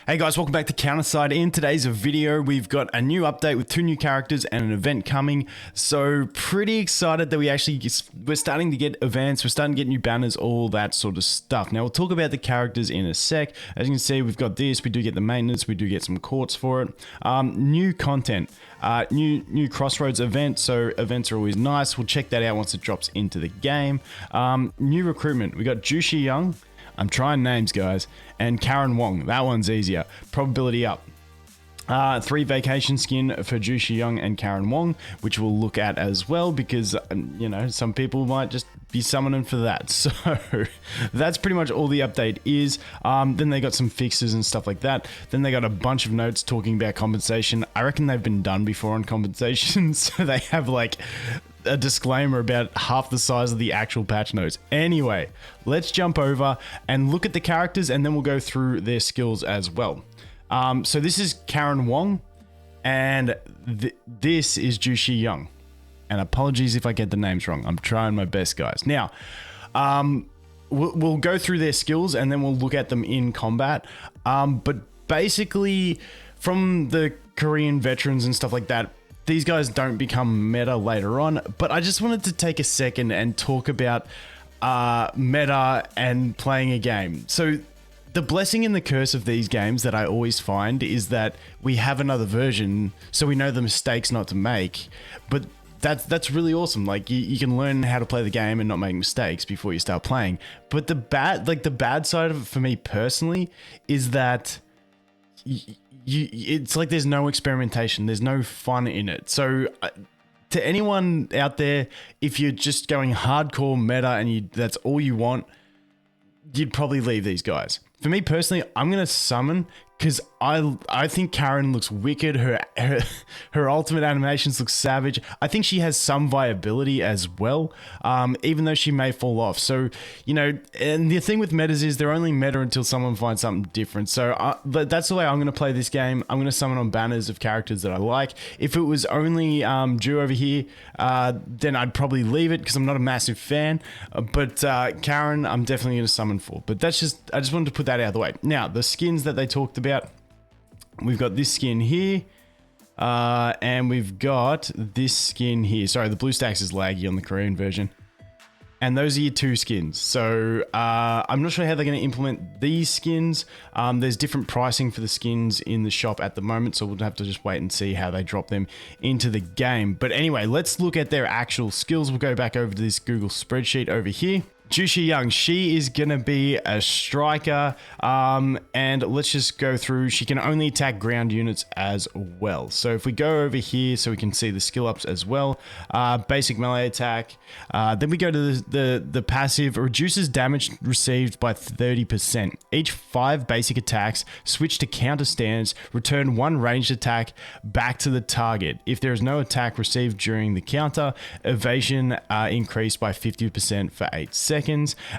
Hey guys, welcome back to Counterside. In today's video, we've got a new update with 2 new characters and an event coming. So pretty excited that we're starting to get events, we're starting to get new banners, all that sort of stuff. Now we'll talk about the characters in a sec. As you can see, we've got this, we do get the maintenance, we do get some courts for it. New content, new Crossroads event, so events are always nice. We'll check that out once it drops into the game. New recruitment, we got Joo Shiyoung. I'm trying names, guys. And Karin Wong. That one's easier. Probability up. 3 vacation skin for Joo Shiyoung and Karin Wong, which we'll look at as well because, you know, some people might just be summoning for that. So that's pretty much all the update is. Then they got some fixes and stuff like that. Then they got a bunch of notes talking about compensation. I reckon they've been done before on compensation. So they have like a disclaimer about half the size of the actual patch notes. Anyway, let's jump over and look at the characters and then we'll go through their skills as well. So this is Karin Wong and this is Joo Shiyoung. And apologies if I get the names wrong. I'm trying my best, guys. Now, we'll go through their skills and then we'll look at them in combat. But basically, from the Korean veterans and stuff like that, these guys don't become meta later on, but I just wanted to take a second and talk about meta and playing a game. So the blessing and the curse of these games that I always find is that we have another version, so we know the mistakes not to make, but that's really awesome. Like you can learn how to play the game and not make mistakes before you start playing. But the bad side of it for me personally is that it's like there's no experimentation, there's no fun in it. So to anyone out there, if you're just going hardcore meta and that's all you want, you'd probably leave these guys. For me personally, I'm gonna summon because I think Karin looks wicked. Her ultimate animations look savage. I think she has some viability as well, even though she may fall off. So, you know, and the thing with metas is they're only meta until someone finds something different. So that's the way I'm going to play this game. I'm going to summon on banners of characters that I like. If it was only Joo over here, then I'd probably leave it because I'm not a massive fan. But Karin, I'm definitely going to summon for. But I just wanted to put that out of the way. Now, the skins that they talked about. We've got this skin here, and we've got this skin here. Sorry, the BlueStacks is laggy on the Korean version. And those are your 2 skins. So I'm not sure how they're going to implement these skins. There's different pricing for the skins in the shop at the moment, so we'll have to just wait and see how they drop them into the game. But anyway, let's look at their actual skills. We'll go back over to this Google spreadsheet over here. Joo Shiyoung, she is going to be a striker, and let's just go through. She can only attack ground units as well. So if we go over here so we can see the skill ups as well, basic melee attack, then we go to the passive, reduces damage received by 30%. Each 5 basic attacks, switch to counter stance, return 1 ranged attack back to the target. If there is no attack received during the counter, evasion increased by 50% for 8 seconds.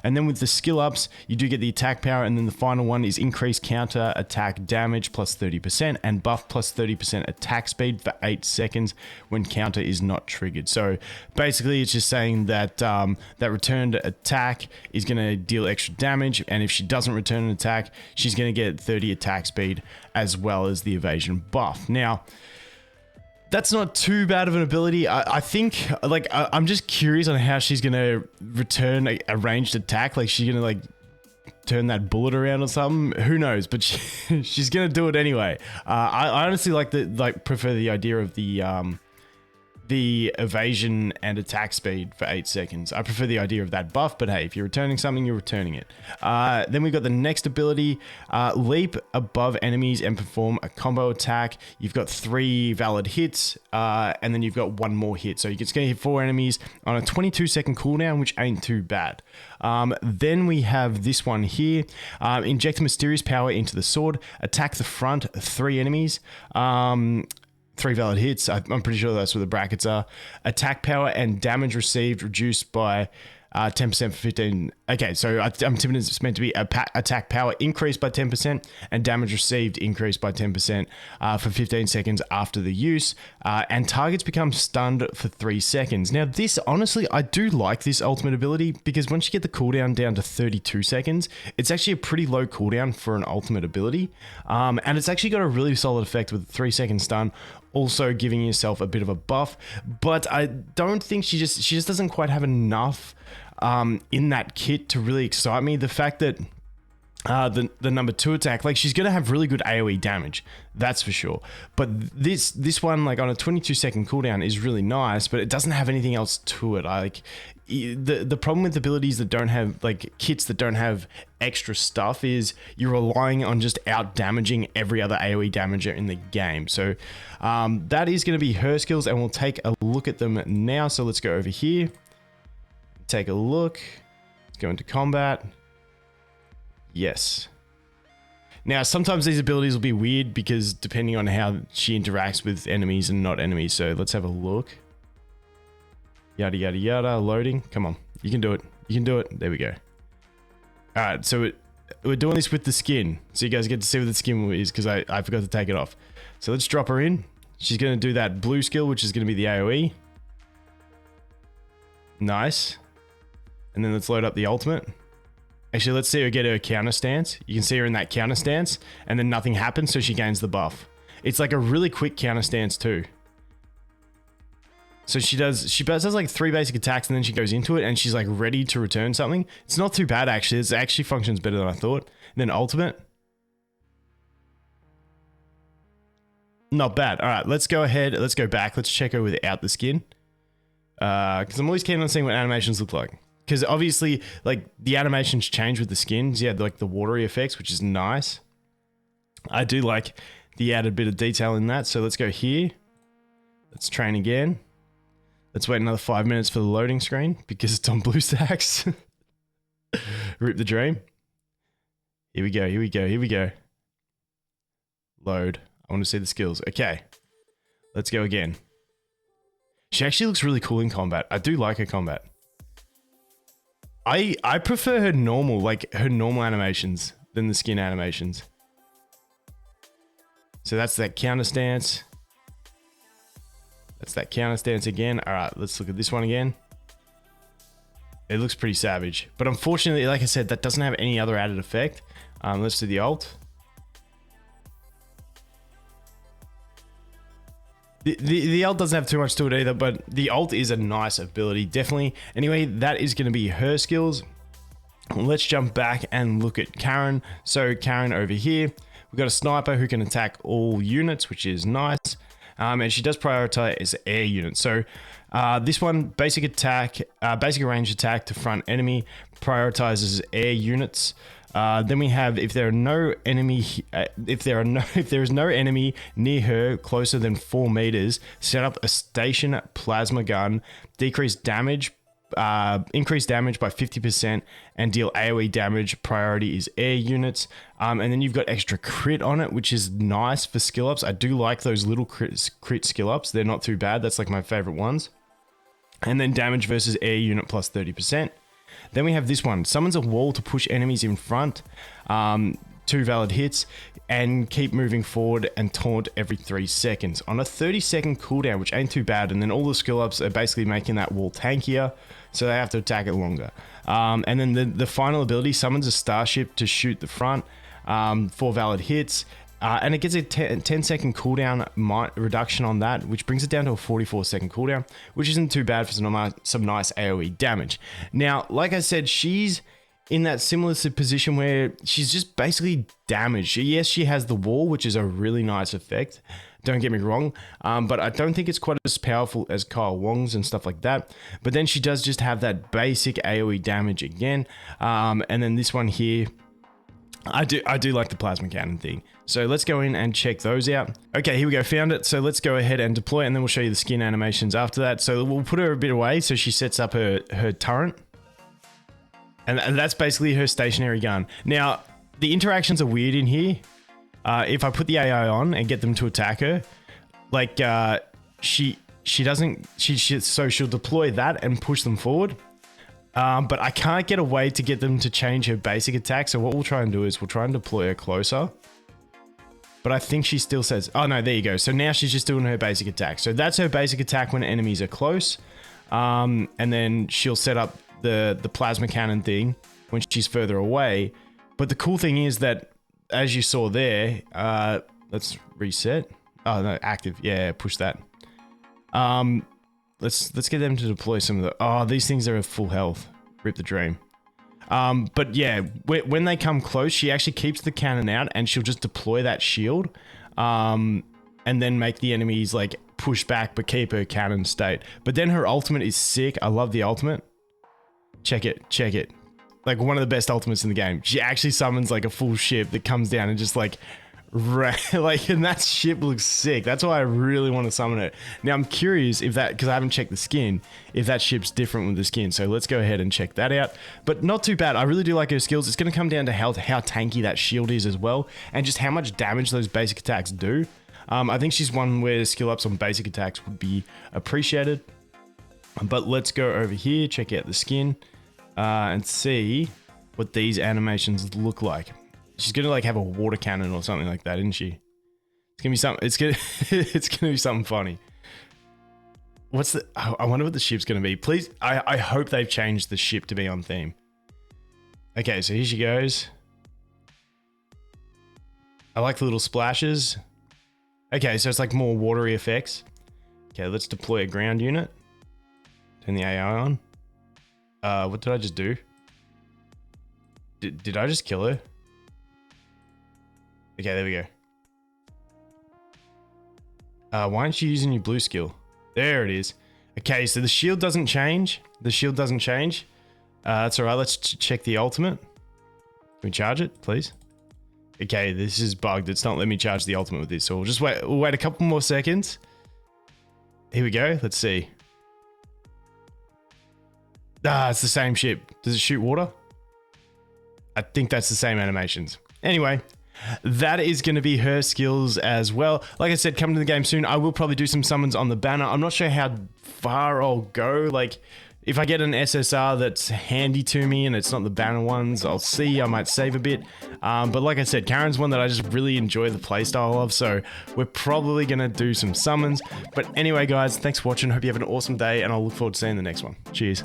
And then with the skill ups, you do get the attack power, and then the final one is increased counter attack damage plus 30% and buff plus 30% attack speed for 8 seconds when counter is not triggered. So basically it's just saying that that returned attack is going to deal extra damage, and if she doesn't return an attack, she's going to get 30 attack speed as well as the evasion buff. Now, that's not too bad of an ability. I think, like, I'm just curious on how she's going to return a ranged attack. Like, she's going to, like, turn that bullet around or something. Who knows? But she's going to do it anyway. I honestly prefer the idea of the evasion and attack speed for 8 seconds. I prefer the idea of that buff, but hey, if you're returning something, you're returning it. Then we've got the next ability, leap above enemies and perform a combo attack. You've got 3 valid hits, and then you've got 1 more hit. So you can hit 4 enemies on a 22-second cooldown, which ain't too bad. Then we have this one here, inject mysterious power into the sword, attack the front 3 enemies, 3 valid hits. I'm pretty sure that's where the brackets are. Attack power and damage received reduced by 10% for 15. Okay, so I'm tipping it's meant to be attack power increased by 10% and damage received increased by 10% for 15 seconds after the use. And targets become stunned for 3 seconds. Now, this, honestly, I do like this ultimate ability because once you get the cooldown down to 32 seconds, it's actually a pretty low cooldown for an ultimate ability. And it's actually got a really solid effect with a 3-second stun, also giving yourself a bit of a buff. But I don't think she just doesn't quite have enough in that kit to really excite me. The fact that the number 2 attack, like, she's gonna have really good AoE damage, that's for sure. But this one, like, on a 22-second cooldown is really nice, but it doesn't have anything else to it. Like, the problem with abilities that don't have, like, kits that don't have extra stuff is you're relying on just out damaging every other AoE damager in the game. So that is going to be her skills, and we'll take a look at them now. So let's go over here, take a look, let's go into combat. Yes. Now, sometimes these abilities will be weird because depending on how she interacts with enemies and not enemies. So let's have a look. Yada, yada, yada. Loading. Come on. You can do it. You can do it. There we go. All right. So we're doing this with the skin. So you guys get to see what the skin is because I forgot to take it off. So let's drop her in. She's going to do that blue skill, which is going to be the AoE. Nice. And then let's load up the ultimate. Actually, let's see her get her counter stance. You can see her in that counter stance, and then nothing happens, so she gains the buff. It's like a really quick counter stance too. So she does like 3 basic attacks, and then she goes into it, and she's like ready to return something. It's not too bad, actually. It actually functions better than I thought. And then ultimate. Not bad. All right, let's go ahead. Let's go back. Let's check her without the skin. Because I'm always keen on seeing what animations look like. Because obviously, like, the animations change with the skins. Yeah, like the watery effects, which is nice. I do like the added bit of detail in that. So let's go here. Let's train again. Let's wait another 5 minutes for the loading screen because it's on BlueStacks. Rip the dream. Here we go, here we go, here we go. Load. I want to see the skills. Okay. Let's go again. She actually looks really cool in combat. I do like her combat. I prefer her normal animations than the skin animations. So that's that counter stance. That's that counter stance again. All right, let's look at this one again. It looks pretty savage. But unfortunately, like I said, that doesn't have any other added effect. Let's do the ult. The ult doesn't have too much to it either, but the ult is a nice ability, definitely. Anyway, that is going to be her skills. Let's jump back and look at Karin. So Karin over here, we've got a sniper who can attack all units, which is nice. And she does prioritize air units. So this one, basic attack, basic range attack to front enemy, prioritizes air units. Then we have if there is no enemy near her closer than 4 meters, set up a station plasma gun, increase damage by 50%, and deal AoE damage. Priority is air units. And then you've got extra crit on it, which is nice for skill ups. I do like those little crit skill ups. They're not too bad. That's like my favorite ones. And then damage versus air unit plus 30%. Then we have this one. Summons a wall to push enemies in front. 2 valid hits. And keep moving forward and taunt every 3 seconds. On a 30-second cooldown, which ain't too bad. And then all the skill ups are basically making that wall tankier. So they have to attack it longer. And then the final ability summons a starship to shoot the front. 4 valid hits. And it gets a 10-second cooldown reduction on that, which brings it down to a 44-second cooldown, which isn't too bad for some nice AoE damage. Now, like I said, she's in that similar position where she's just basically damaged. Yes, she has the wall, which is a really nice effect. Don't get me wrong, but I don't think it's quite as powerful as Kyle Wong's and stuff like that. But then she does just have that basic AoE damage again. And then this one here, I do like the plasma cannon thing. So let's go in and check those out. Okay, here we go, found it. So let's go ahead and deploy it, and then we'll show you the skin animations after that. So we'll put her a bit away so she sets up her turret. And that's basically her stationary gun. Now, the interactions are weird in here. If I put the AI on and get them to attack her, like she'll deploy that and push them forward. But I can't get a way to get them to change her basic attack. So what we'll try and do is we'll try and deploy her closer. But I think she still says, oh no, there you go. So now she's just doing her basic attack. So that's her basic attack when enemies are close. And then she'll set up the plasma cannon thing when she's further away. But the cool thing is that, as you saw there, let's reset. Oh no, active. Yeah, push that. Let's get them to deploy some of the. Oh, these things are at full health. Rip the dream. But yeah, when they come close, she actually keeps the cannon out and she'll just deploy that shield, and then make the enemies like push back but keep her cannon state. But then her ultimate is sick. I love the ultimate. Check it, check it. Like one of the best ultimates in the game. She actually summons like a full ship that comes down and just like, and that ship looks sick. That's why I really want to summon it. Now I'm curious if that, because I haven't checked the skin, if that ship's different with the skin. So let's go ahead and check that out. But not too bad. I really do like her skills. It's going to come down to how tanky that shield is as well, and just how much damage those basic attacks do. I think she's one where skill ups on basic attacks would be appreciated. But let's go over here, check out the skin, and see what these animations look like. She's gonna like have a water cannon or something like that, isn't she? It's gonna be something. It's gonna it's gonna be something funny. What's the? I wonder what the ship's gonna be. Please, I hope they've changed the ship to be on theme. Okay, so here she goes. I like the little splashes. Okay, so it's like more watery effects. Okay, let's deploy a ground unit. Turn the AI on. What did I just do? Did I just kill her? Okay, there we go. Why aren't you using your blue skill? There it is. Okay, so the shield doesn't change. The shield doesn't change. That's all right. Let's check the ultimate. Can we charge it, please? Okay, this is bugged. It's not letting me charge the ultimate with this. So we'll just wait. We'll wait a couple more seconds. Here we go. Let's see. Ah, it's the same ship. Does it shoot water? I think that's the same animations. Anyway, that is going to be her skills as well. Like I said, coming to the game soon, I will probably do some summons on the banner. I'm not sure how far I'll go. Like, if I get an SSR that's handy to me and it's not the banner ones, I'll see. I might save a bit. But like I said, Karin's one that I just really enjoy the playstyle of, so we're probably going to do some summons. But anyway, guys, thanks for watching. Hope you have an awesome day, and I'll look forward to seeing the next one. Cheers.